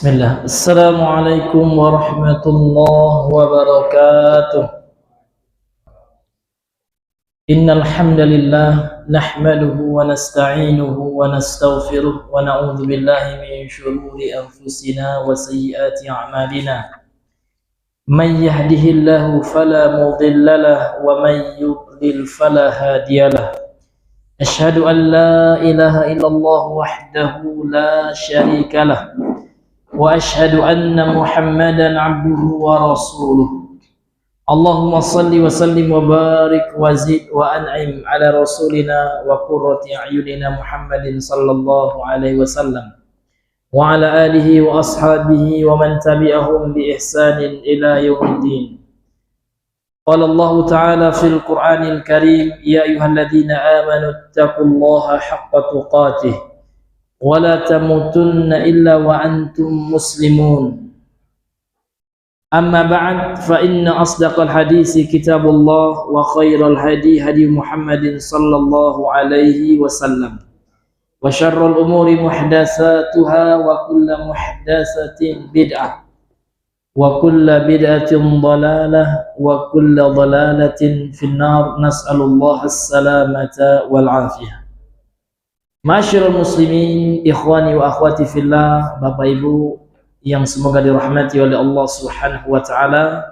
Bismillah. Assalamualaikum warahmatullahi wabarakatuh. Innal hamdalillah nahmaduhu wa nasta'inuhu wa nastaghfiruh wa na'udzu billahi min shururi anfusina wa sayyiati a'malina. Man yahdihillahu fala mudilla lahu wa man yudlil fala hadiyalah. Asyhadu an la ilaha illallah wahdahu la syarika lah. Wa ashhadu anna Muhammadan abduhu wa rasuluh. Allahumma salli wa sallim wa barik wa zid wa an'im ala rasulina wa qurrati a'yunina Muhammadin sallallahu alaihi wasallam wa ala alihi wa ashabihi wa man tabi'ahum bi ihsanin ila yaumiddin. Qala Allah ta'ala fil Qur'anil Karim, ya ayyuhalladzina amanu taqullaha haqqa tuqatih ولا تموتن إلا وأنتم مسلمون. أما بعد فإن أصدق الحديث كتاب الله وخير الهدي هدي محمد صلى الله عليه وسلم وشر الأمور محدثاتها وكل محدثة بدعة وكل بدعة ضلالة وكل ضلالة في النار. نسأل الله السلامة والعافية. Masyarul muslimin, ikhwani wa akhwati fillah, Bapak Ibu yang semoga dirahmati oleh Allah Subhanahu wa taala.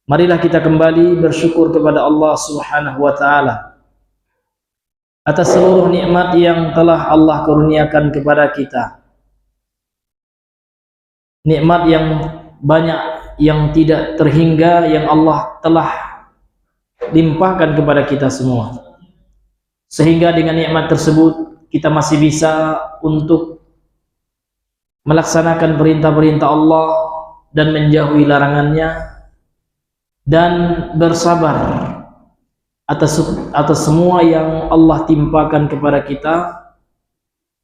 Marilah kita kembali bersyukur kepada Allah Subhanahu wa taala atas seluruh nikmat yang telah Allah kurniakan kepada kita. Nikmat yang banyak yang tidak terhingga yang Allah telah limpahkan kepada kita semua. Sehingga dengan nikmat tersebut kita masih bisa untuk melaksanakan perintah-perintah Allah dan menjauhi larangannya, dan bersabar atas semua yang Allah timpakan kepada kita,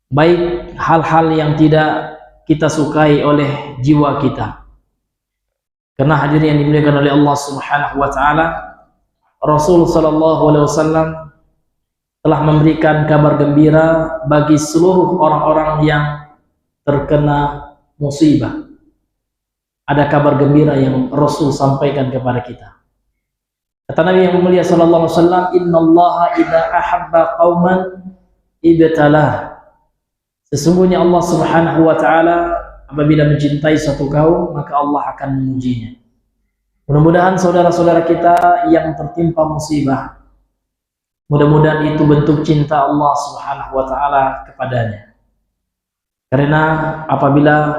baik hal-hal yang tidak kita sukai oleh jiwa kita. Karena hadirin yang dimuliakan oleh Allah Subhanahu wa taala, Rasul sallallahu alaihi wasallam telah memberikan kabar gembira bagi seluruh orang-orang yang terkena musibah. Ada kabar gembira yang Rasul sampaikan kepada kita. Kata Nabi yang mulia sallallahu alaihi wasallam, "Innallaha idza ahabba qauman ibtalah." Sesungguhnya Allah Subhanahu wa taala apabila mencintai suatu kaum, maka Allah akan mengujinya. Mudah-mudahan saudara-saudara kita yang tertimpa musibah, mudah-mudahan itu bentuk cinta Allah Subhanahu wa taala kepadanya. Karena apabila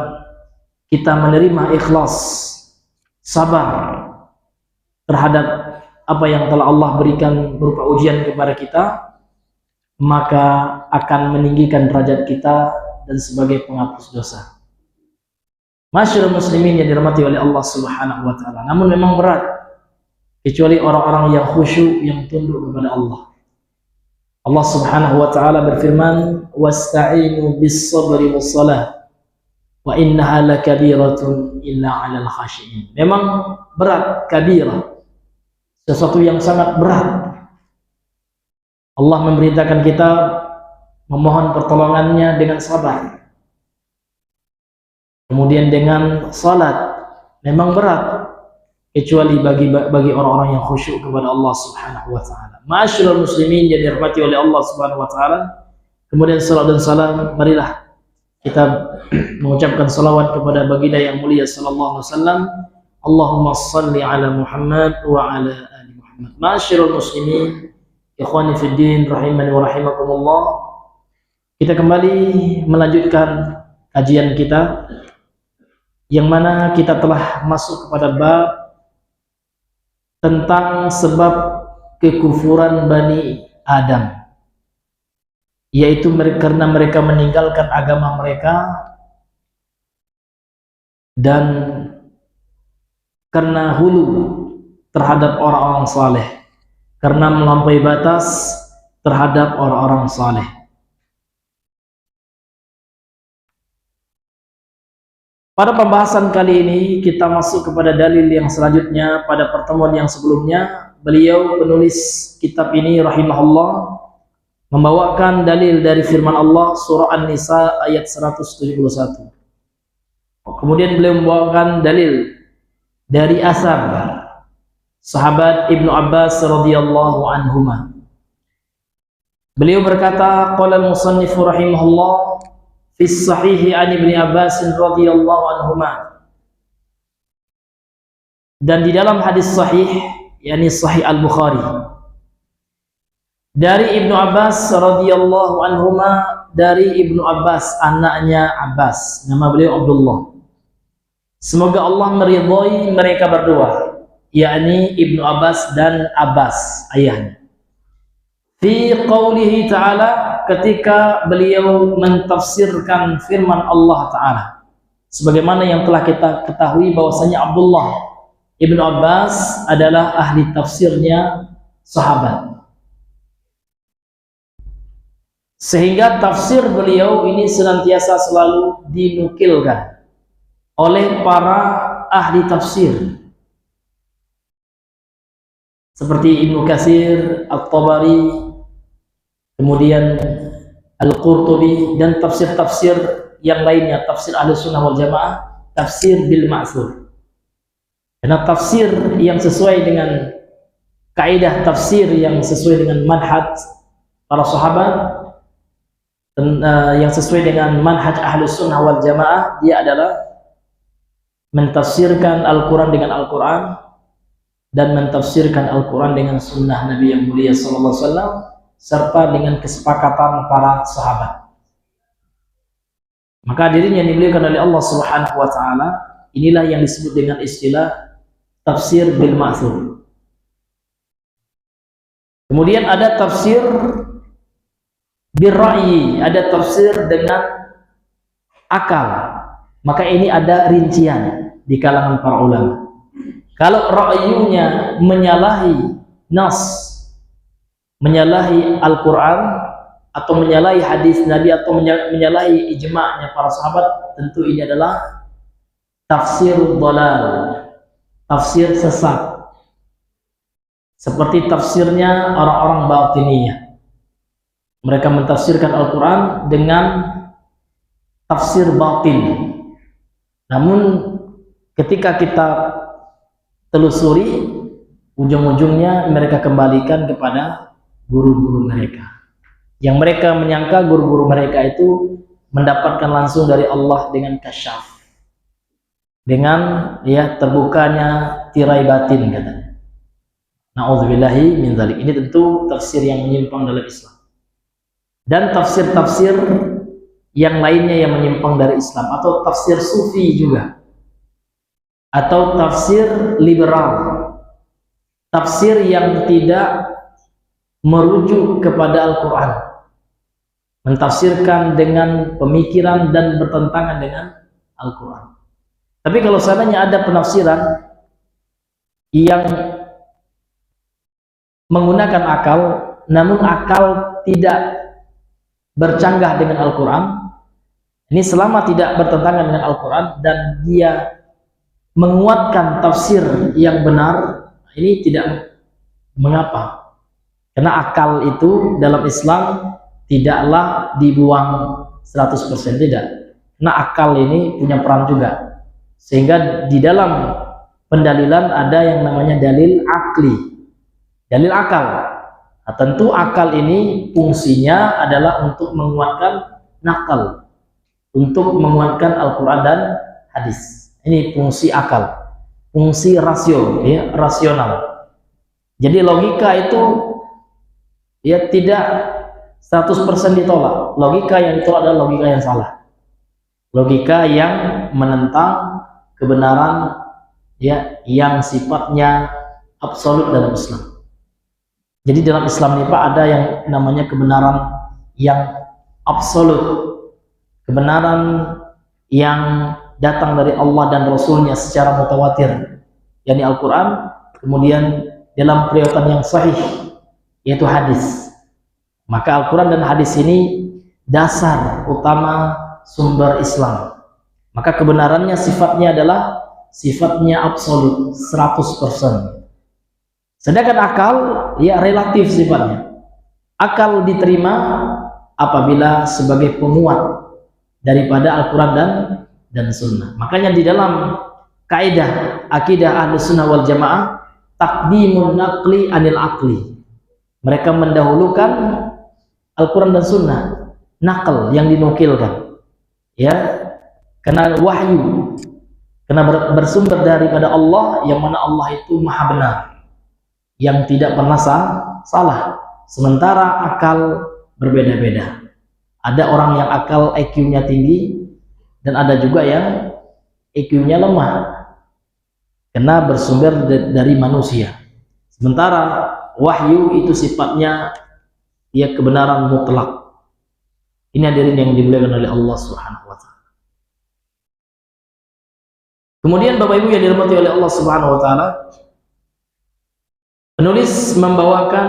kita menerima ikhlas, sabar terhadap apa yang telah Allah berikan berupa ujian kepada kita, maka akan meninggikan derajat kita dan sebagai penghapus dosa. Masyarul muslimin yang dirahmati oleh Allah Subhanahu wa taala. Namun memang berat kecuali orang-orang yang khusyuk, yang tunduk kepada Allah. Allah Subhanahu wa taala berfirman, "Wasta'inu bis-sabri was-salah wa innaha lakabiratun illa 'alal khashiyin." Memang berat, kabirah. Sesuatu yang sangat berat. Allah memerintahkan kita memohon pertolongannya dengan sabar. Kemudian dengan salat. Memang berat kecuali bagi orang-orang yang khusyuk kepada Allah Subhanahu wa taala. Masyarul muslimin yang dirahmati oleh Allah Subhanahu wa taala. Kemudian salawat dan salam, marilah kita mengucapkan salawat kepada baginda yang mulia sallallahu alaihi wasallam. Allahumma shalli ala Muhammad wa ala ali Muhammad. Masyarul muslimin, ikhwani fid din rahimani wa rahimakumullah. Kita kembali melanjutkan kajian kita yang mana kita telah masuk kepada bab tentang sebab kekufuran Bani Adam, yaitu karena mereka meninggalkan agama mereka dan karena hulu terhadap orang-orang saleh, karena melampaui batas terhadap orang-orang saleh. Pada pembahasan kali ini kita masuk kepada dalil yang selanjutnya. Pada pertemuan yang sebelumnya, beliau penulis kitab ini rahimahullah membawakan dalil dari firman Allah surah An-Nisa ayat 171. Kemudian beliau membawakan dalil dari asar sahabat Ibnu Abbas radhiyallahu anhuma. Beliau berkata, qala al-musannif rahimahullah fi sahih an Ibnu Abbas radhiyallahu anhuma. Dan di dalam hadis sahih, yakni sahih Al-Bukhari, dari Ibnu Abbas radhiyallahu anhuma, dari Ibnu Abbas anaknya Abbas, nama beliau Abdullah. Semoga Allah meridhai mereka berdua, yakni Ibnu Abbas dan Abbas ayahnya. Fi qaulihi ta'ala, ketika beliau mentafsirkan firman Allah Ta'ala, sebagaimana yang telah kita ketahui bahwasanya Abdullah Ibnu Abbas adalah ahli tafsirnya sahabat, sehingga tafsir beliau ini senantiasa selalu dinukilkan oleh para ahli tafsir seperti Ibnu Katsir, At-Tabari, kemudian Al-Qurtubi, dan tafsir-tafsir yang lainnya, tafsir Ahlussunnah wal Jamaah, tafsir bil ma'thur. Karena tafsir yang sesuai dengan kaidah tafsir yang sesuai dengan manhaj para sahabat, yang sesuai dengan manhaj Ahlussunnah wal Jamaah, dia adalah mentafsirkan Al-Quran dengan Al-Quran dan mentafsirkan Al-Quran dengan sunnah Nabi yang mulia sallallahu alaihi wasallam, serta dengan kesepakatan para sahabat. Maka hadirin yang dimuliakan oleh Allah Subhanahu wa taala, inilah yang disebut dengan istilah tafsir bil ma'thur. Kemudian ada tafsir bil ra'yi, ada tafsir dengan akal. Maka ini ada rincian di kalangan para ulama. Kalau ra'yunya menyalahi nas, menyalahi Al-Quran, atau menyalahi hadis Nabi, atau menyalahi ijma'nya para sahabat, tentu ini adalah tafsir dhalal, tafsir sesat, seperti tafsirnya orang-orang Batiniyah. Mereka mentafsirkan Al-Quran dengan tafsir batin. Namun ketika kita telusuri, ujung-ujungnya mereka kembalikan kepada guru-guru mereka, yang mereka menyangka guru-guru mereka itu mendapatkan langsung dari Allah dengan kasyaf, dengan terbukanya tirai batin, katanya. Na'udzubillahi min dzalik. Ini tentu tafsir yang menyimpang dalam Islam. Dan tafsir-tafsir yang lainnya yang menyimpang dari Islam, atau tafsir sufi juga, atau tafsir liberal, tafsir yang tidak merujuk kepada Al-Quran, mentafsirkan dengan pemikiran dan bertentangan dengan Al-Quran. Tapi kalau seandainya ada penafsiran yang menggunakan akal, namun akal tidak bercanggah dengan Al-Quran, ini selama tidak bertentangan dengan Al-Quran dan dia menguatkan tafsir yang benar, ini tidak mengapa. Karena akal itu dalam Islam tidaklah dibuang 100%, tidak. Karena akal ini punya peran juga. Sehingga di dalam pendalilan ada yang namanya dalil akli, dalil akal. Nah, tentu akal ini fungsinya adalah untuk menguatkan nakal, untuk menguatkan Al-Quran dan hadis. Ini fungsi akal, fungsi rasio, rasional. Jadi logika itu tidak 100% ditolak. Logika yang ditolak adalah logika yang salah, logika yang menentang kebenaran yang sifatnya absolut dalam Islam. Jadi dalam Islam ini Pak, ada yang namanya kebenaran yang absolut, kebenaran yang datang dari Allah dan Rasulnya secara mutawatir, yakni Al-Quran. Kemudian dalam periwayatan yang sahih, yaitu hadis. Maka Al-Quran dan hadis ini dasar utama sumber Islam. Maka kebenarannya sifatnya adalah sifatnya absolut, 100%. Sedangkan akal relatif sifatnya. Akal diterima apabila sebagai penguat daripada Al-Quran dan dan sunnah. Makanya di dalam kaidah akidah Ahlus Sunnah wal Jamaah, taqdimun naqli anil aqli. Mereka mendahulukan Al-Quran dan Sunnah, nakal yang dinukilkan, ya, karena wahyu, karena bersumber daripada Allah, yang mana Allah itu maha benar, yang tidak pernah salah. Sementara akal berbeda-beda. Ada orang yang akal IQ-nya tinggi, dan ada juga yang IQ-nya lemah, karena bersumber dari manusia. Sementara wahyu itu sifatnya ya kebenaran mutlak. Ini hadirin yang dimuliakan oleh Allah Subhanahu wa taala. Kemudian Bapak Ibu yang dirahmati oleh Allah Subhanahu wa taala, penulis membawakan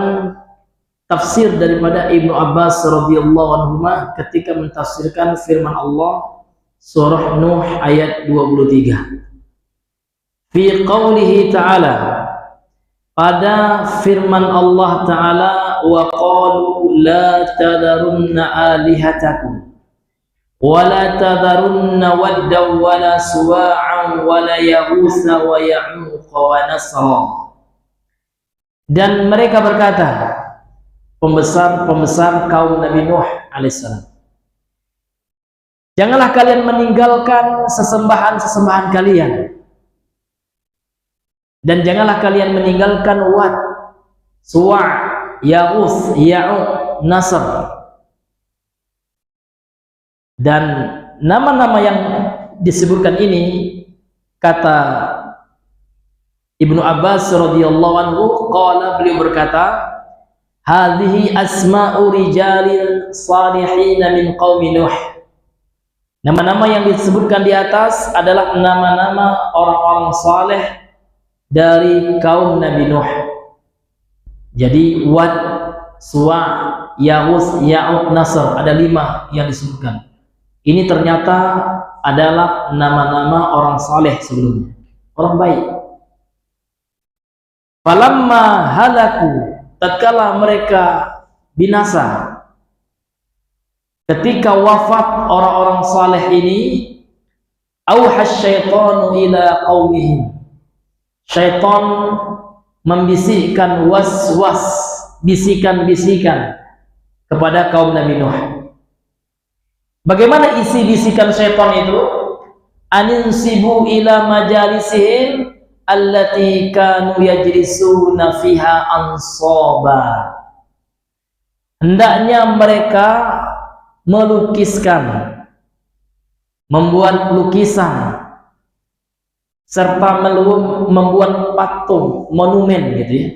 tafsir daripada Ibnu Abbas radhiyallahu anhu ketika mentafsirkan firman Allah surah Nuh ayat 23. Fi qaulihi ta'ala, pada firman Allah Ta'ala, wa qalu la tadarunna alihatakum wa la tadarunna waddan wa la suwa'an wa la yaghutsa wa ya'uqa wa nasra. Dan mereka berkata, pembesar kaum Nabi Nuh alaihissalam, janganlah kalian meninggalkan sesembahan-sesembahan kalian, dan janganlah kalian meninggalkan Wad, Suwa', Ya'uth, Ya'uq, Nasr, dan nama-nama yang disebutkan ini, kata Ibnu Abbas radhiyallahu anhu, qala, beliau berkata, hadhihi asma'u rijalin salihin min qaumi Nuh. Nama-nama yang disebutkan di atas adalah nama-nama orang-orang saleh dari kaum Nabi Nuh. Jadi Wad, Suwa', Ya'uth, Ya'uq, Nasr, ada 5 yang disebutkan. Ini ternyata adalah nama-nama orang saleh sebelumnya, orang baik. Falamma halaku, tatkala mereka binasa, ketika wafat orang-orang saleh ini, auhas syaitanu ila qaumihim, syaitan membisikkan was-was, bisikan-bisikan kepada kaum Nabi Nuh. Bagaimana isi bisikan syaitan itu? Aninsibu ila majalisihim allati kanu yajlisuna fiha ansaba. Hendaknya mereka melukiskan, membuat lukisan, serta membuat patung, monumen gitu ya,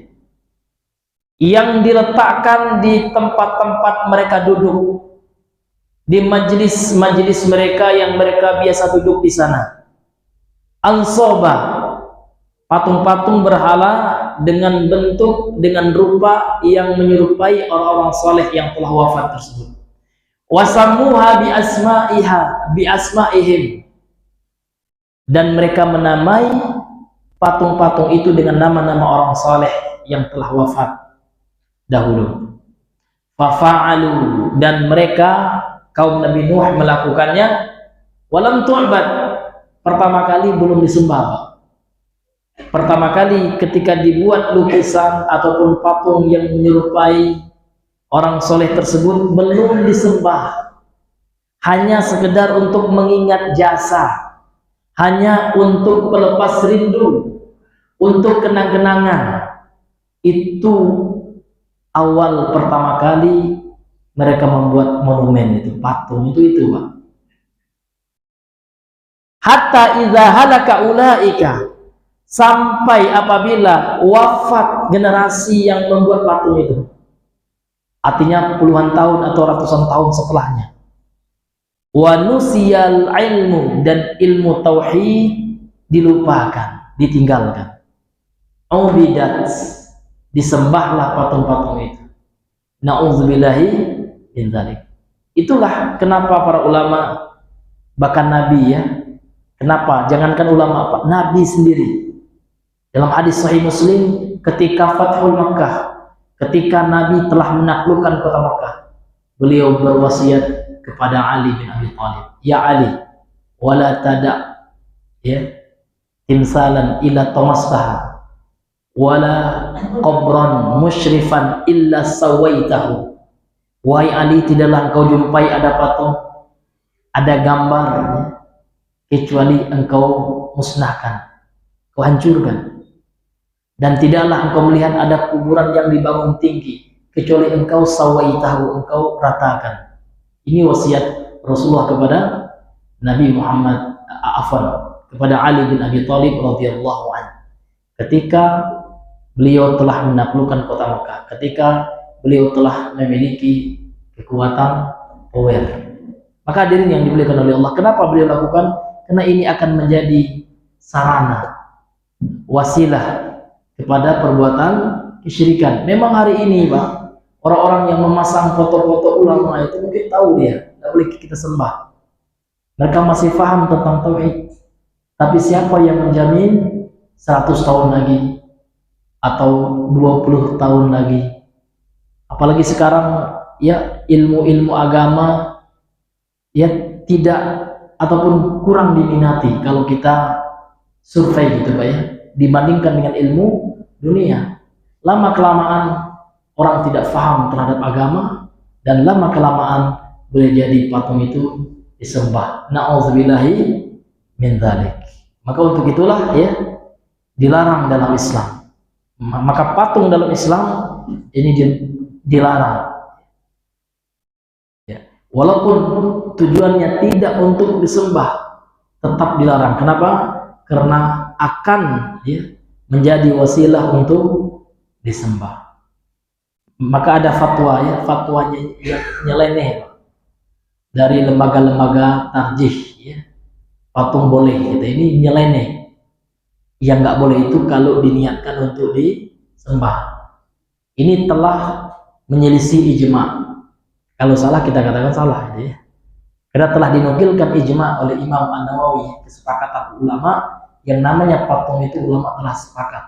yang diletakkan di tempat-tempat mereka duduk, di majelis-majelis mereka yang mereka biasa duduk di sana. Ansoba, patung-patung berhala dengan bentuk, dengan rupa yang menyerupai orang-orang soleh yang telah wafat tersebut. Wasamuha bi asma'ihim, dan mereka menamai patung-patung itu dengan nama-nama orang saleh yang telah wafat dahulu. Fafa'alu, dan mereka kaum Nabi Nuh melakukannya. Walam tu'bad, pertama kali belum disembah. Pertama kali ketika dibuat lukisan ataupun patung yang menyerupai orang soleh tersebut belum disembah, hanya sekedar untuk mengingat jasa, hanya untuk pelepas rindu, untuk kenang-kenangan. Itu awal pertama kali mereka membuat monumen itu, patung itu Pak. Hatta idza halaka ulaika, sampai apabila wafat generasi yang membuat patung itu, artinya puluhan tahun atau ratusan tahun setelahnya. Wa nusiyal ilmu, dan ilmu tauhid dilupakan, ditinggalkan. Ubidat, disembahlah patung-patung itu. Na'udzubillahi min dzalik. Itulah kenapa para ulama, bahkan Nabi ya, kenapa jangankan ulama apa, Nabi sendiri dalam hadis Sahih Muslim ketika Fathul Makkah, ketika Nabi telah menaklukkan kota Makkah, beliau berwasiat kepada Ali bin Abi Thalib, ya Ali, wala tada ya timsalan illa tamastaha wala qabran musyrifan illa sawaitahu. Wahai Ali, tidaklah engkau jumpai ada patung, ada gambar, kecuali engkau musnahkan, kau hancurkan. Dan tidaklah engkau melihat ada kuburan yang dibangun tinggi, kecuali engkau sawaitahu, engkau ratakan. Ini wasiat Rasulullah kepada Nabi Muhammad, kepada Ali bin Abi Thalib radhiyallahu anhu. Ketika beliau telah menaklukkan kota Mekah, ketika beliau telah memiliki kekuatan power. Maka hadirin yang dimuliakan oleh Allah, kenapa beliau lakukan? Karena ini akan menjadi sarana, wasilah kepada perbuatan kesyirikan. Memang hari ini, Pak, orang-orang yang memasang foto-foto ulama itu mungkin tahu dia, tidak boleh kita sembah. Mereka masih paham tentang tauhid. Tapi siapa yang menjamin 100 tahun lagi atau 20 tahun lagi? Apalagi sekarang ya ilmu-ilmu agama ya tidak ataupun kurang diminati kalau kita survei gitu Pak ya, dibandingkan dengan ilmu dunia. Lama kelamaan orang tidak paham terhadap agama, dan lama kelamaan boleh jadi patung itu disembah. Na'udzubillahi min dzalik. Maka untuk itulah ya dilarang dalam Islam. Maka patung dalam Islam ini dilarang. Ya. Walaupun tujuannya tidak untuk disembah, tetap dilarang. Kenapa? Karena akan ya menjadi wasilah untuk disembah. Maka ada fatwa ya, fatwanya yang nyeleneh dari lembaga-lembaga tarjih ya. Patung boleh gitu, ini nyeleneh. Yang nggak boleh itu kalau diniatkan untuk disembah. Ini telah menyelisih ijma. Kalau salah kita katakan salah gitu ya. Karena telah dinukilkan ijma oleh Imam An-Nawawi, kesepakatan ulama yang namanya patung itu ulama telah sepakat.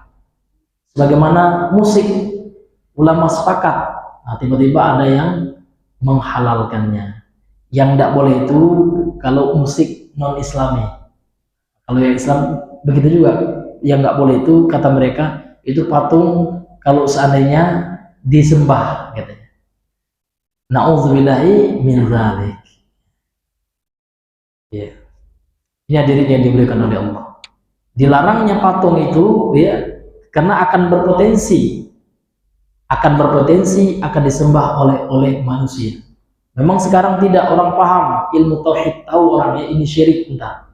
Sebagaimana musik, ulama sepakat. Nah, tiba-tiba ada yang menghalalkannya. Yang tidak boleh itu kalau musik non-Islami. Kalau yang Islam begitu juga. Yang nggak boleh itu kata mereka itu patung kalau seandainya disembah katanya. Na'udzubillahi min dzalik. Ya. Ini hadirin yang dimuliakan oleh Allah. Dilarangnya patung itu ya karena akan berpotensi akan disembah oleh manusia. Memang sekarang tidak orang paham ilmu tauhid, tahu orang ya ini syirik entah.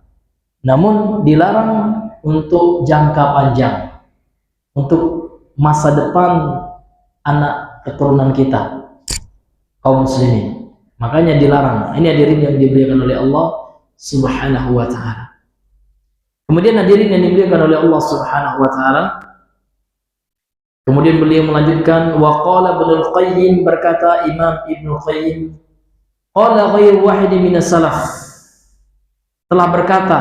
Namun dilarang untuk jangka panjang, untuk masa depan anak keturunan kita kaum muslimin. Makanya dilarang. Ini hadirin yang dimuliakan oleh Allah Subhanahu wa taala. Kemudian hadirin yang dimuliakan oleh Allah Subhanahu wa taala, kemudian beliau melanjutkan, wa qala Ibnul Qayyim, berkata Imam Ibnul Qayyim, qala ghairu wahidin minas salaf, telah berkata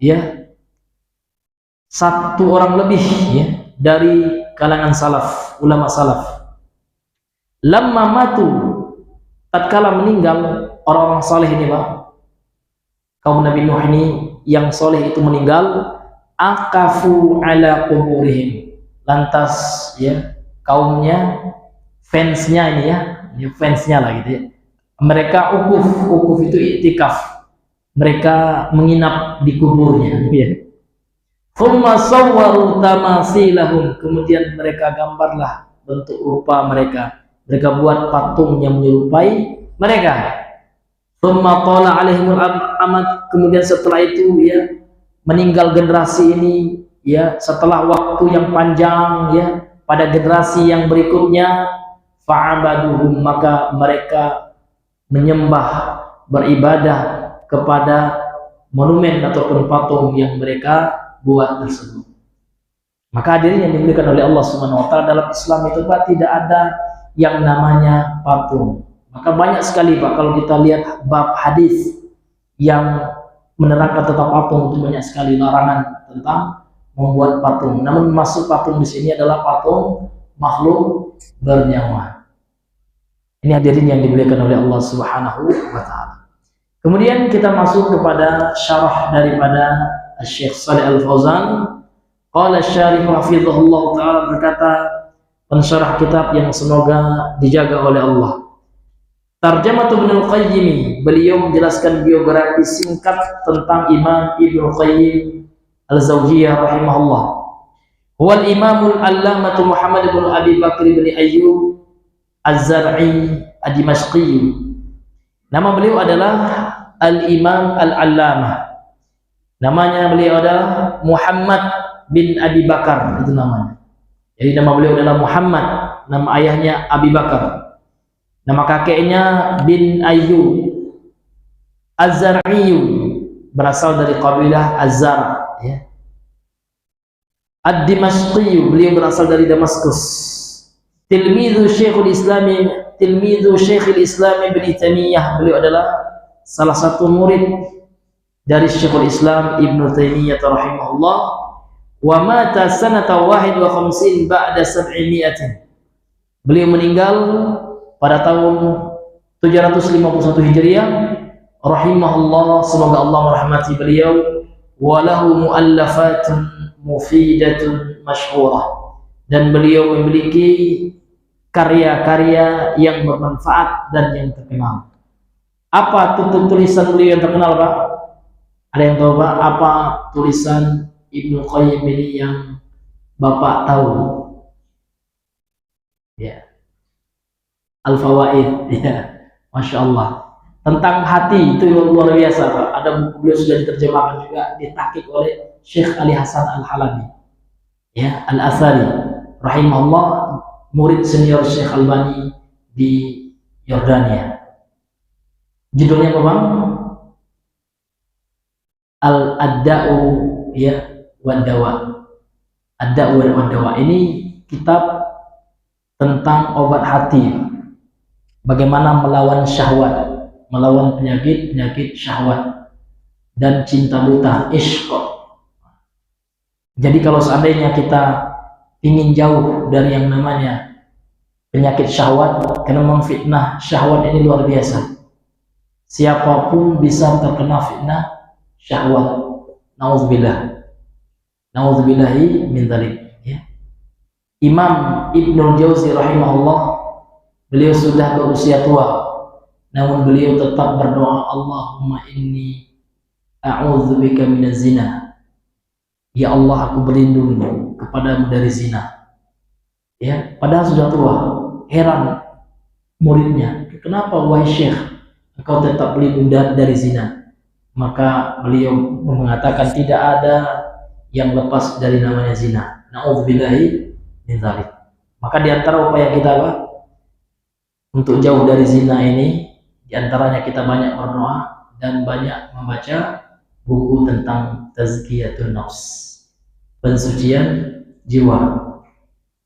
ya satu orang lebih ya dari kalangan salaf, ulama salaf, lamma matu, tatkala meninggal orang-orang saleh ini Pak, kaum Nabi Nuh ini yang soleh itu meninggal, akafu ala quburihim, lantas ya kaumnya, fansnya ini ya fansnya lah gitu ya, mereka ukuf itu iktikaf, mereka menginap di kuburnya ya. Thumma sawwaru tamasilahum, kemudian mereka gambarlah bentuk rupa mereka buat patung yang menyerupai mereka. Thumma qala alaihimul amad, kemudian setelah itu ya meninggal generasi ini ya, setelah waktu yang panjang ya, pada generasi yang berikutnya, fa'abaduhum, maka mereka menyembah, beribadah kepada monumen ataupun patung yang mereka buat tersebut. Maka hadirin yang dimuliakan oleh Allah Subhanahu wa taala, dalam Islam itu Pak tidak ada yang namanya patung. Maka banyak sekali Pak kalau kita lihat bab hadis yang menerangkan tentang patung, itu banyak sekali larangan tentang membuat patung. Namun masuk patung di sini adalah patung makhluk bernyawa. Ini hadirin yang dimuliakan oleh Allah Subhanahu wa taala. Kemudian kita masuk kepada syarah daripada Syekh Shalih Al-Fauzan. Qala Syarih hafizahullah taala, berkata pensyarah kitab yang semoga dijaga oleh Allah, Tarjamah Ibnu Qayyim, beliau menjelaskan biografi singkat tentang Imam Ibnu Qayyim Al-Zawjiyah rahimahullah. Wal Imamul Allamatu Muhammad bin Abi Bakr bin Ayyub Az-Zar'i Ad-Dimashqi. Nama beliau adalah Al-Imam Al-Allamah. Namanya beliau adalah Muhammad bin Abi Bakar, itu namanya. Jadi nama beliau adalah Muhammad, nama ayahnya Abi Bakar, nama kakeknya bin Ayyub Az-Zar'i, berasal dari kabilah Az-Zar', ya. Ad-Dimashqi, beliau berasal dari Damaskus. Tilmidhu Syekhul Islam Ibn Taimiyah, beliau adalah salah satu murid dari Syekhul Islam Ibn Taimiyah rahimahullah. Wa mata sanata 51 ba'da 700. Beliau meninggal pada tahun 751 Hijriah rahimahullah, semoga Allah merahmati beliau. Wa lahu muallafatun mufidatun masyhurah, dan beliau memiliki karya-karya yang bermanfaat dan yang terkenal. Apa tulisan beliau yang terkenal, Pak? Ada yang tahu, Pak, apa tulisan Ibnu Qayyim ini yang Bapak tahu? Ya, Al-Fawaid, ya, Masya Allah. Tentang hati itu luar biasa, Pak. Ada buku beliau sudah diterjemahkan juga, ditahqiq oleh Syekh Ali Hasan Al-Halabi, ya, Al-Athari rahimahullah, murid senior Syekh Albani di Yordania. Judulnya apa, Bang? Al-Adda'u, ya, Wad-Dawa. Ad-Da'u Wad-Dawa ini kitab tentang obat hati, bagaimana melawan syahwat, melawan penyakit syahwat dan cinta buta, ishq. Jadi kalau seandainya kita ingin jauh dari yang namanya penyakit syahwat, karena memang fitnah syahwat ini luar biasa. Siapapun bisa terkena fitnah syahwat. Nauzubillah. Nauzubillahi min dzalik, ya. Imam Ibnul Jauzi rahimahullah, beliau sudah berusia tua, namun beliau tetap berdoa, Allahumma inni a'udzubika minaz zina. Ya Allah, aku berlindung kepadamu dari zina. Ya, padahal sudah tua. Heran muridnya, kenapa wahai Syekh engkau tetap berlindung dari zina? Maka beliau mengatakan tidak ada yang lepas dari namanya zina. Na'udzubillahi min dzalik. Maka di antara upaya kita, Pak, untuk jauh dari zina ini, di antaranya kita banyak berdoa dan banyak membaca buku tentang tazkiyatun nafs, pensucian jiwa.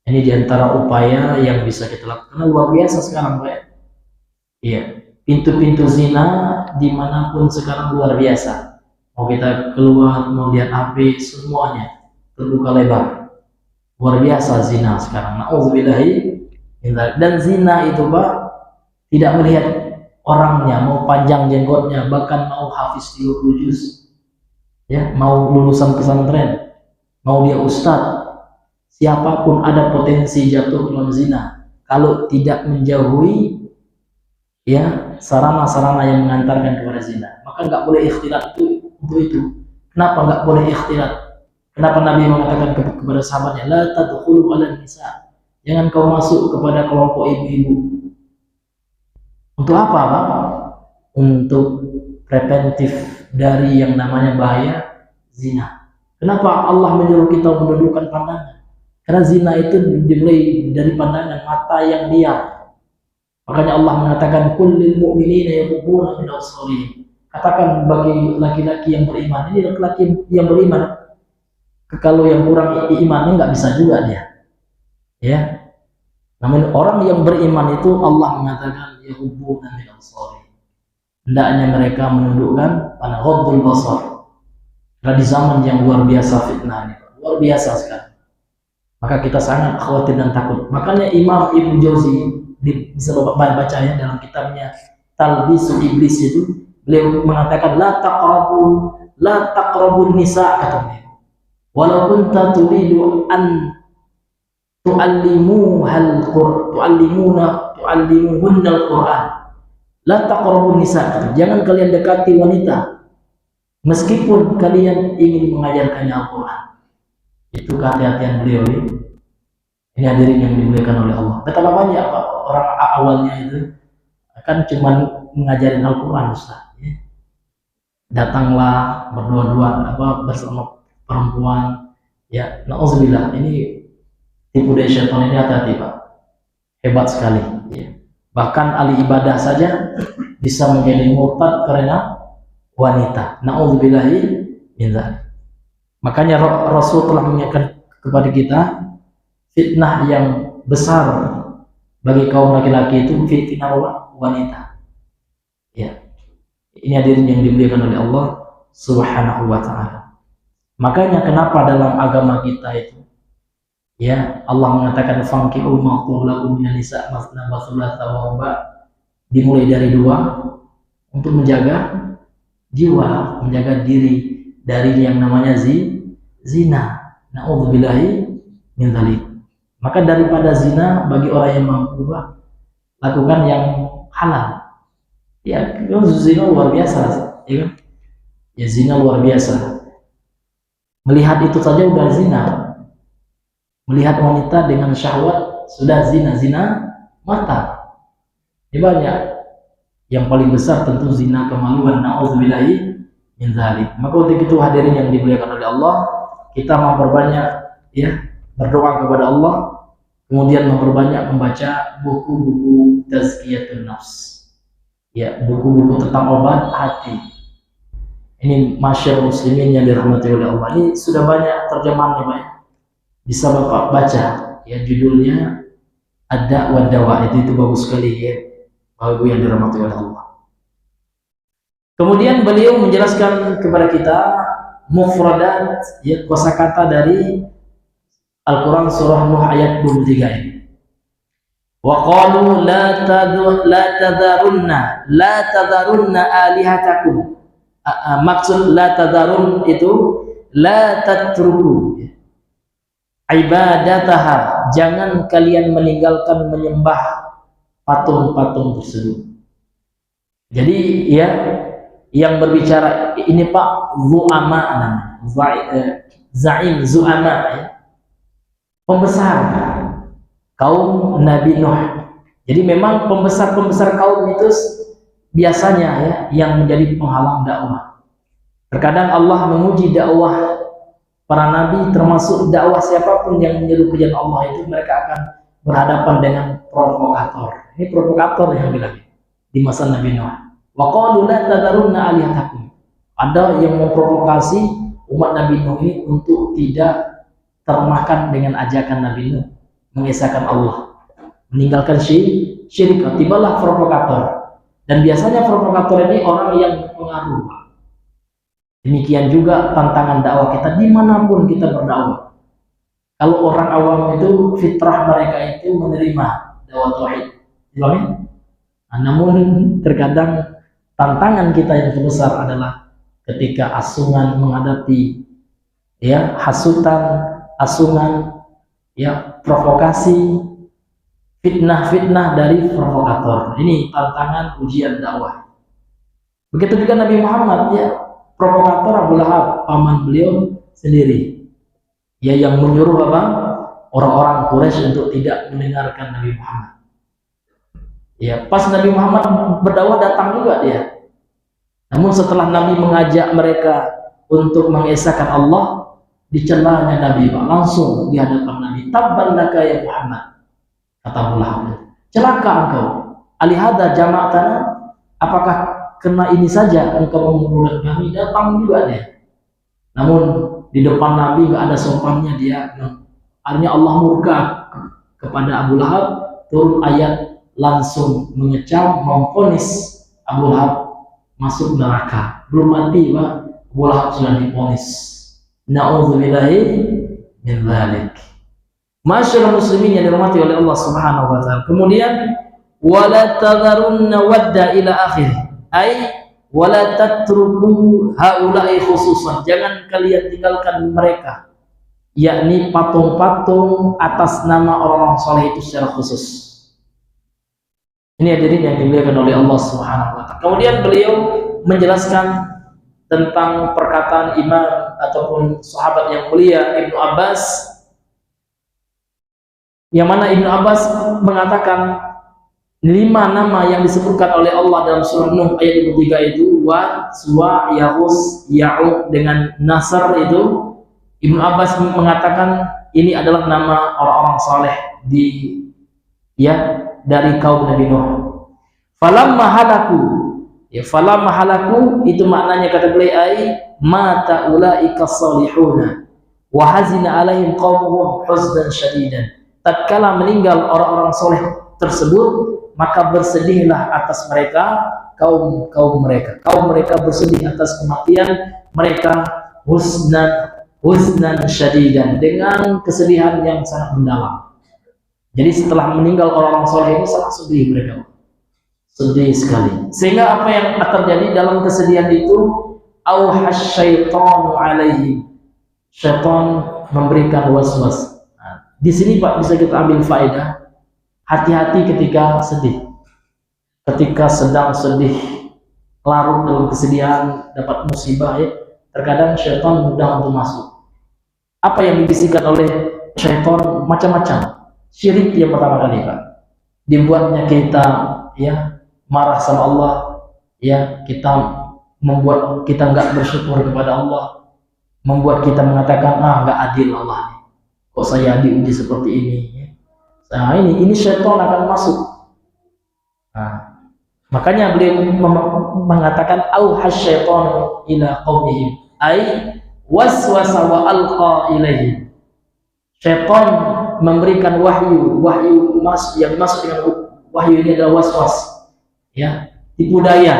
Ini diantara upaya yang bisa kita lakukan. Luar biasa sekarang, Pak. Iya, pintu-pintu zina dimanapun sekarang luar biasa. Mau kita keluar, mau lihat HP, semuanya terbuka lebar. Luar biasa zina sekarang. Na'udzubillahi. Dan zina itu, Pak, tidak melihat orangnya, mau panjang jenggotnya, bahkan mau hafiz 30 juz, ya, mau lulusan pesantren, mau dia ustadz, siapapun ada potensi jatuh dalam zina kalau tidak menjauhi, ya, sarana-sarana yang mengantarkan kepada zina. Maka nggak boleh ikhtilat untuk itu. Kenapa nggak boleh ikhtilat? Kenapa Nabi mengatakan kepada sahabatnya, la tadkhulu 'alan nisa, jangan kau masuk kepada kelompok ibu-ibu. Untuk apa, Pak? Untuk preventif dari yang namanya bahaya zina. Kenapa Allah menyuruh kita menundukkan pandangan? Karena zina itu dimulai dari pandangan mata yang liar. Makanya Allah mengatakan kullil mu'minina yaghudduna min absarihim. Katakan bagi laki-laki yang beriman, ini laki-laki yang beriman. Kalau yang kurang imannya nggak bisa juga dia, ya. Namun orang yang beriman itu Allah mengatakan yaghudduna min absarihim, hendaknya mereka menundukkan pada ghaddul basar. Karena di zaman yang luar biasa fitnah ini, luar biasa sekali. Maka kita sangat khawatir dan takut. Makanya Imam Ibnu Jauzi, bisa baca ya dalam kitabnya Talbisul Iblis, itu Beliau mengatakan la taqrabun nisa, kata beliau. Walau kunta turidu an tu'allimuhunna al-Qur'an. La taqrabun nisa. Jangan kalian dekati wanita meskipun kalian ingin mengajarkannya Al-Qur'an. Itu kehati-hatian beliau ini. Ini hadirin yang dimuliakan oleh Allah. Betapa banyak orang awalnya itu kan cuma mengajarin Al-Quran, Ustaz. Ya. Datanglah berdua-dua bersama perempuan. Ya, na'udzubillah, ini tipu daya syaitan ini, hati-hati Pak. Hebat sekali. Ya. Bahkan ahli ibadah saja bisa menjadi murtad karena wanita. Na'udzubillahi min dzalik. Makanya Rasul telah mengingatkan kepada kita, fitnah yang besar bagi kaum laki-laki itu fitnah wanita. Ya. Ini hadirin yang dimuliakan oleh Allah Subhanahu wa taala. Makanya kenapa dalam agama kita itu, ya, Allah mengatakan fankihu ma lakum minan nisa masna wa thulatha wa ruba', dimulai dari 2 untuk menjaga jiwa, menjaga diri dari yang namanya zina. Na'udzubillahi min dzalik. Maka daripada zina, bagi orang yang mampu lakukan yang halal. Ya, zina luar biasa, ya kan? Ya, zina luar biasa. Melihat itu saja udah zina. Melihat wanita dengan syahwat sudah zina mata. Ini banyak. Yang paling besar tentu zina kemaluan. Na'udzubillahi min dzalik. Maka untuk itu hadirin yang dimuliakan oleh Allah, kita memperbanyak ya berdoa kepada Allah, kemudian memperbanyak membaca buku-buku tazkiyatun nafs. Ya, buku-buku tentang obat hati. Ini masyarakat muslimin yang dirahmati oleh Allah. Ini sudah banyak terjemahannya, Pak. Bisa Bapak baca. Ya, judulnya Ad-Da' wa Dawa. Itu bagus sekali ya. Bapak Ibu yang dirahmati oleh Allah. Kemudian beliau menjelaskan kepada kita mufradat, ya, kosakata dari Al-Quran surah Nuh ayat 23 ini. Wa qalu la tadarunna alihatakum. Maksud la tadarun itu la tatruku ibadataha, jangan kalian meninggalkan menyembah patung-patung tersebut. Jadi ya, yang berbicara ini Pak Zu'ama namanya, Zaim Zu'ama, ya, pembesar kaum Nabi Nuh. Jadi memang pembesar-pembesar kaum itu biasanya ya yang menjadi penghalang dakwah. Terkadang Allah menguji dakwah para nabi, termasuk dakwah siapapun yang menyeru ke jalan Allah itu, mereka akan berhadapan dengan provokator. Ini provokator yang bilang di masa Nabi Nuh. Wa qalu la tadarunna alihatakum. Ada yang memprovokasi umat Nabi Nuh ini untuk tidak termakan dengan ajakan Nabi Nuh, mengesahkan Allah, meninggalkan syirik. Tibalah provokator. Dan biasanya provokator ini orang yang berpengaruh. Demikian juga tantangan dakwah kita dimanapun kita berdakwah. Kalau orang awam itu fitrah mereka itu menerima dakwah tauhid, namun terkadang tantangan kita yang terbesar adalah ketika asungan menghadapi ya hasutan, asungan, ya provokasi, fitnah-fitnah dari provokator. Ini tantangan ujian dakwah. Begitu juga Nabi Muhammad, ya, provokator Abu Lahab, paman beliau sendiri, ya, yang menyuruh apa? Orang-orang Quraisy untuk tidak mendengarkan Nabi Muhammad. Ya, pas Nabi Muhammad berdakwah datang juga dia. Namun setelah Nabi mengajak mereka untuk mengesahkan Allah, dicelanya Nabi, Pak, langsung di hadapan Nabi. Tabban laka ya Muhammad, kata Abu Lahab. Celaka engkau. Alihada jama'atana, apakah kena ini saja engkau mengumpulkan kami? Datang juga dia. Namun di depan Nabi nggak ada sopannya dia. Akhirnya Allah murka kepada Abu Lahab, turun ayat langsung mengecam, memvonis Abu Lahab masuk neraka. Belum mati, Pak, Abu Lahab sudah divonis. Na'udzubillahi min dzalik. Masyaallah muslimin yang dirahmati oleh Allah Subhanahu wa taala. Kemudian wala tadharunna wadda ila akhir. Ai wala tatruku haula'i khususan, jangan kalian tinggalkan mereka, yakni patung-patung atas nama orang-orang soleh itu secara khusus. Ini hadirin yang dimuliakan oleh Allah Subhanahu wa taala. Kemudian beliau menjelaskan tentang perkataan imam ataupun sahabat yang mulia Ibnu Abbas, yang mana Ibnu Abbas mengatakan 5 nama yang disebutkan oleh Allah dalam surah Nuh ayat 23 itu, Wa, Suwa, Yahus, Ya'uq dengan Nasr itu, Ibnu Abbas mengatakan ini adalah nama orang-orang saleh dari kaum Nabi Nuh. Falamma halaku, falamma halaku itu maknanya kata beliau ai mata ulaika salihuna wa hazina alaihim qaumuhum huznan syadidan. Tatkala meninggal orang-orang soleh tersebut, maka bersedihlah atas mereka kaum mereka. Kaum mereka bersedih atas kematian mereka huznan syadidan, dengan kesedihan yang sangat mendalam. Jadi setelah meninggal orang-orang soleh ini sangat sedih mereka, sedih sekali. Sehingga apa yang terjadi dalam kesedihan itu, auhash syaitanu alaihi, syaitan memberikan waswas. Nah, di sini Pak bisa kita ambil faedah, hati-hati ketika sedih, ketika sedang sedih, larut dalam kesedihan, dapat musibah ya, terkadang syaitan mudah untuk masuk. Apa yang dibisikkan oleh syaitan macam-macam. Syirik yang pertama kali Pak, dibuatnya kita ya marah sama Allah, ya kita membuat kita nggak bersyukur kepada Allah, membuat kita mengatakan nggak adil Allah nih, kok saya diuji seperti ini ya. Nah ini syaitan akan masuk. Nah, makanya beliau mengatakan auhas syaitanu ila qaumihim ai waswasa wa alqa ilaihim. Syaitan memberikan wahyu yang dimaksud dengan wahyu ini adalah waswas, ya, tipu daya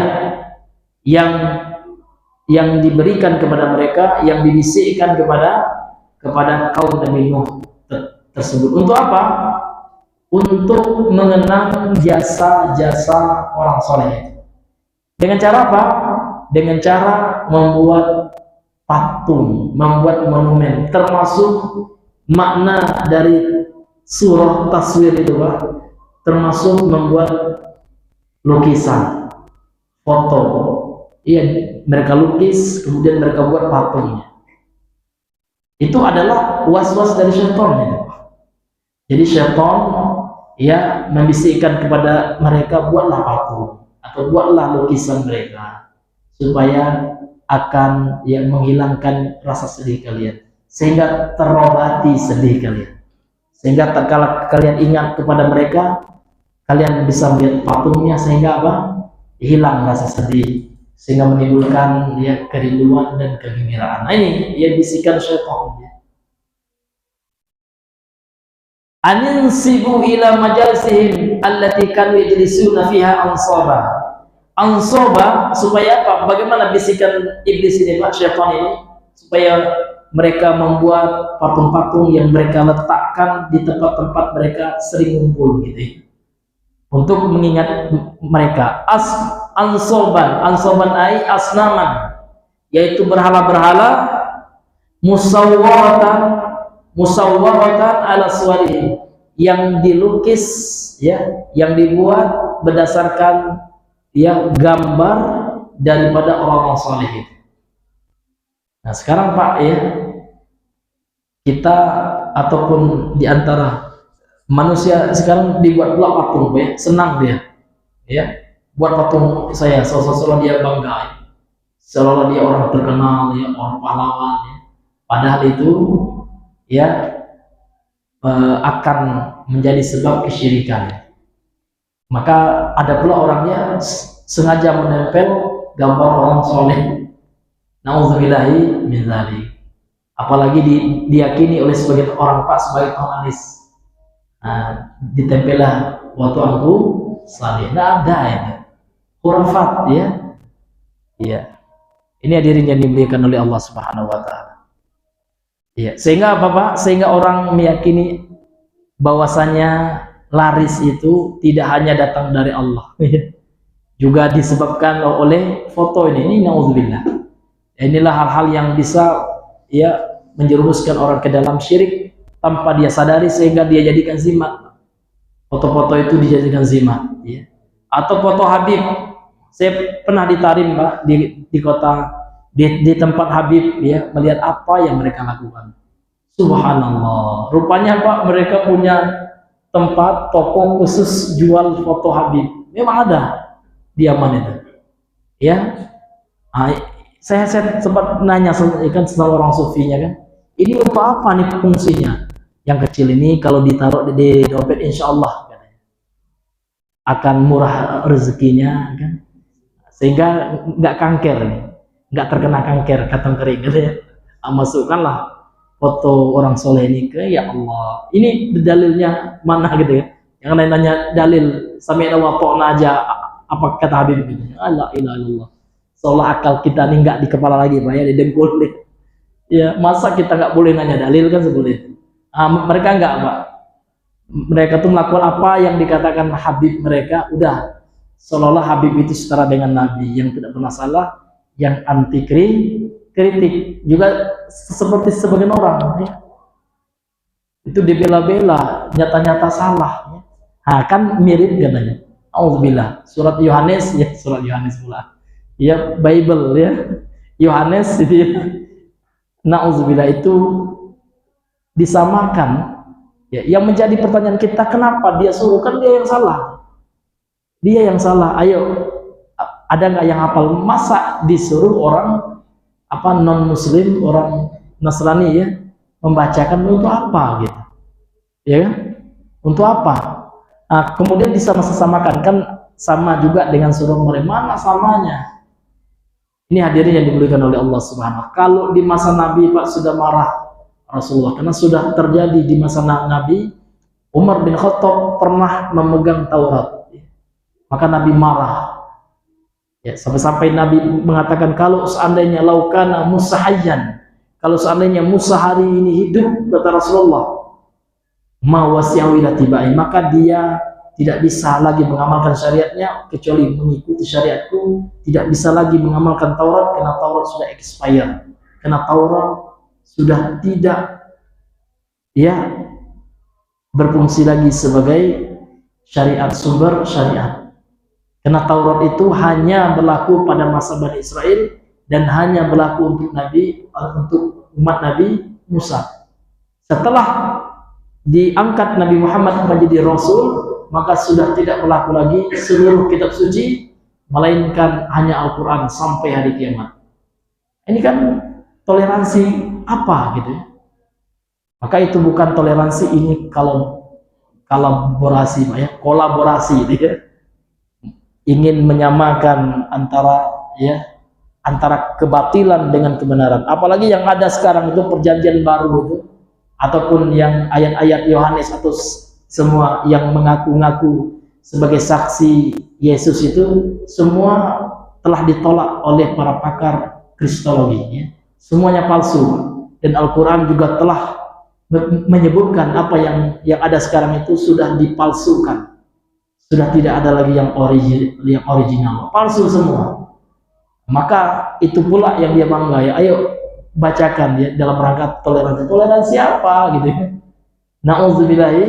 yang diberikan kepada mereka, yang dibisikkan kepada kaum Nabi Nuh tersebut. Untuk apa? Untuk mengenang jasa-jasa orang soleh. Dengan cara apa? Dengan cara membuat patung, membuat monumen, termasuk makna dari surah taswir itu Pak, termasuk membuat lukisan, foto. Iya, mereka lukis, kemudian mereka buat patungnya. Itu adalah was-was dari syaitan ya. Jadi syaitan ya membisikkan kepada mereka, buatlah patung atau buatlah lukisan mereka supaya akan yang menghilangkan rasa sedih kalian, sehingga terobati sedih kalian, sehingga tatkala kalian ingat kepada mereka, kalian bisa melihat patungnya, sehingga apa? Hilang rasa sedih, sehingga menimbulkan ya kerinduan dan kegembiraan. Nah, ini ya bisikan syaitan. Aninsibu ila majalisihim allati kanu yajlisuna fiha ansaba, supaya apa? Bagaimana bisikan iblis ini Pak, syaitan ini, supaya mereka membuat patung-patung yang mereka letakkan di tempat-tempat mereka sering ngumpul gitu, untuk mengingat mereka. Ansoban ai asnaman, yaitu berhala-berhala, musawwaratan ala suwarihim, yang dilukis ya, yang dibuat berdasarkan ya gambar daripada orang-orang saleh itu. Nah sekarang Pak ya, kita ataupun diantara manusia sekarang dibuat pula patung ya, senang dia ya, buat patung saya seolah-olah dia bangga, seolah-olah dia orang terkenal ya, orang pahlawan ya. Padahal itu ya akan menjadi sebab kesyirikan. Maka ada pula orangnya sengaja menempel gambar orang soleh, na'udzubillahi min dzalik. Apalagi diyakini oleh sebagian orang Pak sebagai penglaris. Nah, ditempellah waktu aku saleh. Nah, ada ya, khurafat ya. Iya. Ini hadirin yang dimuliakan oleh Allah Subhanahu wa taala. Iya, sehingga apa Pak? Sehingga orang meyakini bahwasanya laris itu tidak hanya datang dari Allah. juga disebabkan oleh foto ini naudzubillah. Inilah hal-hal yang bisa ya menjerumuskan orang ke dalam syirik tanpa dia sadari, sehingga dia jadikan zina. Foto-foto itu dijadikan zina, ya. Atau foto Habib. Saya pernah ditarim, Pak, di kota, di tempat Habib, ya, melihat apa yang mereka lakukan. Subhanallah. Rupanya, Pak, mereka punya tempat toko khusus jual foto Habib. Memang ada di Yaman itu, ya. Saya sempat nanya kan sama orang sufinya kan, ini untuk apa nih fungsinya? Yang kecil ini kalau ditaruh di dompet, insya Allah akan murah rezekinya, kan? Sehingga nggak kanker nih, nggak terkena kanker kantong kering, gitu ya. Masukkanlah foto orang soleh ini ke, ya Allah, ini dalilnya mana gitu ya? Yang lain nanya dalil, sami'na wa ta'na aja, apa kata Habib gitu? La ilaha illallah. Seolah akal kita nih nggak di kepala lagi, Pak, ya, di dengkul nih. Ya, masa kita nggak boleh nanya dalil kan seperti itu? Mereka nggak, Pak. Mereka tuh melakukan apa yang dikatakan Habib mereka, udah seolah-olah Habib itu setara dengan Nabi yang tidak pernah salah, yang anti kritik, juga seperti sebagian orang, ya. Itu dibela-bela, nyata-nyata salah, ya. Nah, kan mirip katanya. Auzubillah, surat Yohanes, ya, surat Yohanes pula, ya, Bible, ya, Yohanes itu, ya. Nauzubillah, itu disamakan. Ya, yang menjadi pertanyaan kita, kenapa dia suruh? Kan dia yang salah. Dia yang salah. Ayo, ada nggak yang hafal? Masa disuruh orang non muslim, orang Nasrani, ya, membacakan untuk apa gitu? Ya kan? Untuk apa? Kemudian disama-samakan, kan sama juga dengan suruh mereka. Mana samanya? Ini hadirin yang dimuliakan oleh Allah Subhanahu wa Ta'ala. Kalau di masa Nabi, Pak, sudah marah Rasulullah, karena sudah terjadi di masa Nabi. Umar bin Khattab pernah memegang Taurat, maka Nabi marah, ya, sampai-sampai Nabi mengatakan, kalau seandainya laukana Musa hayyan, kalau seandainya Musa hari ini hidup, kata Rasulullah, ma wasi'ahu ila tibai, maka dia tidak bisa lagi mengamalkan syariatnya kecuali mengikuti syariatku, tidak bisa lagi mengamalkan Taurat karena Taurat sudah expired, karena Taurat sudah tidak, ya, berfungsi lagi sebagai syariat, sumber syariat. Karena Taurat itu hanya berlaku pada masa Bani Israel dan hanya berlaku untuk umat Nabi Musa. Setelah diangkat Nabi Muhammad menjadi Rasul, maka sudah tidak berlaku lagi seluruh kitab suci, melainkan hanya Al-Quran sampai hari kiamat. Ini kan toleransi apa gitu ya? Maka itu bukan toleransi, ini kalau kolaborasi, Pak, ya, kolaborasi gitu ya. Ingin menyamakan antara kebatilan dengan kebenaran. Apalagi yang ada sekarang itu perjanjian baru itu, ataupun yang ayat-ayat Yohanes atau semua yang mengaku-ngaku sebagai saksi Yesus, itu semua telah ditolak oleh para pakar kristologi, ya. Semuanya palsu. Dan Al-Quran juga telah menyebutkan apa yang ada sekarang itu sudah dipalsukan, sudah tidak ada lagi yang original, palsu semua. Maka itu pula yang dia bangga, ya, ayo bacakan, ya, dalam rangka toleransi apa gitu, ya. Na'udzubillahi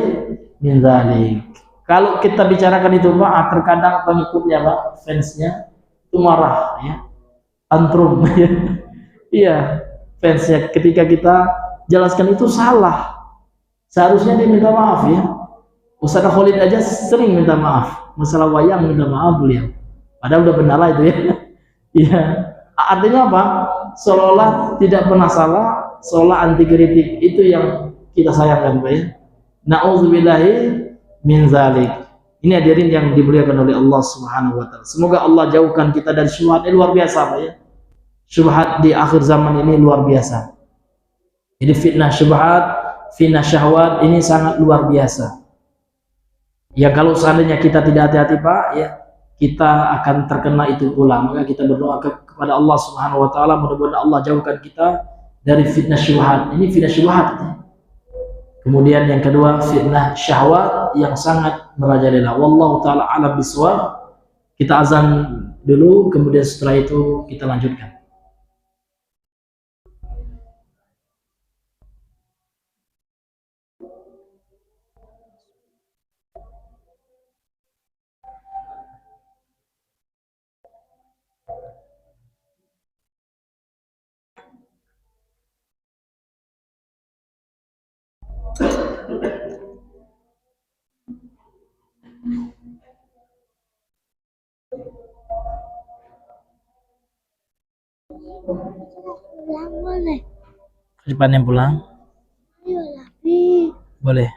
min dzalik. Kalau kita bicarakan itu, Pak, terkadang pengikutnya, Pak, fansnya itu marah, ya, tantrum, ya. Iya, fansnya ketika kita jelaskan itu salah, seharusnya dia minta maaf, ya. Ustaz Khalid aja sering minta maaf, masalah wayang minta maaf beliau, padahal udah benar lah itu, ya. Iya, artinya apa? Seolah tidak pernah salah, seolah anti kritik. Itu yang kita sayangkan, Pak, ya. Na'udzubillahi min zalik. Ini hadirin yang dimuliakan oleh Allah Subhanahu wa Ta'ala. Semoga Allah jauhkan kita dari syubhat. Ini luar biasa, Pak, ya. Syubhat di akhir zaman ini luar biasa. Jadi fitnah syubhat, fitnah syahwat ini sangat luar biasa. Ya, kalau seandainya kita tidak hati-hati, Pak, ya, kita akan terkena itu pula. Maka kita berdoa kepada Allah Subhanahu wa Ta'ala, mudah-mudahan Allah jauhkan kita dari fitnah syubhat. Ini fitnah syubhat. Kemudian yang kedua, fitnah syahwat yang sangat merajalela. Wallahu ta'ala alam bisawab. Kita azan dulu, kemudian setelah itu kita lanjutkan. Pulang boleh. Cepatnya pulang. Ayo Labi. Boleh.